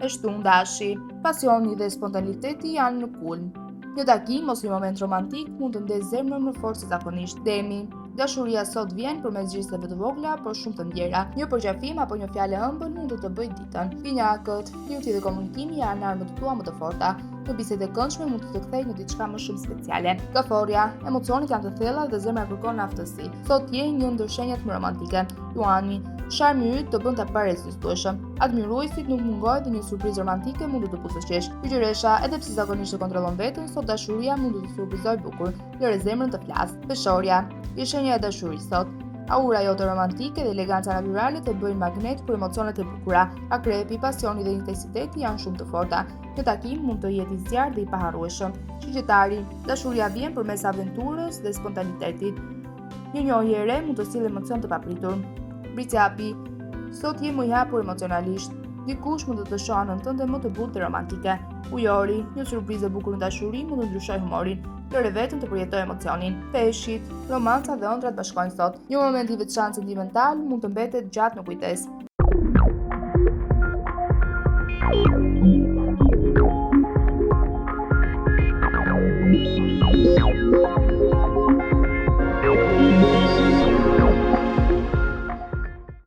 e shtun dashi. Pasioni dhe spontaniteti janë në kulm. Një takim ose një moment romantik mund të ndezë zemrën më fort se zakonisht. Demi. Dashuria sot vjen përmes gjesteve të vogla, por shumë të ndjera. Një përqafim apo një fjalë ëmbël mund të bëjë ditën. Pinjakët, fluti dhe komunikimi janë armët tua më të forta. Një bisedë e këndshme mund të kthejë në diçka më shumë speciale. Kaforja, emocionet janë të thella dhe zemra kërkon aftësi. Sot je një ndër shenjat më romantike. Juani, sharmi yt të bën ta parezistueshëm. Admiruesit nuk mungohet dhe një surprizë romantike mund të buzëqesh. Yqyresha, edhe pse zakonisht e kontrollon veten, sot dashuria mund të surprizojë bukur. Lëre zemrën të flasë. Peshorja, je shenja e dashurisë sot. Aura jote romantike dhe eleganca natyrale të bëjnë magnet për emocionet e bukura. Akrepi, pasioni dhe intensiteti janë shumë të forta. Një takim mund të jetë i zjarrt dhe i paharrueshëm. Shqyrtari, dashuria vjen përmes aventurës dhe spontanitetit. Një njohje e re mund të sjellë emocion të papritur. Briciapi, sot je më i hapur emocionalisht. Dikush mund të të shohë anën tënde më të butë dhe romantike. Ujori, një surprizë e bukur në dashuri mund të ndryshojë humorin. Lëre vetëm të përjetoj emocionin. Peshqit, romanca dhe ëndrat bashkojnë sot. Një moment i veçantë sentimental mund të mbetet gjatë në kujtesë.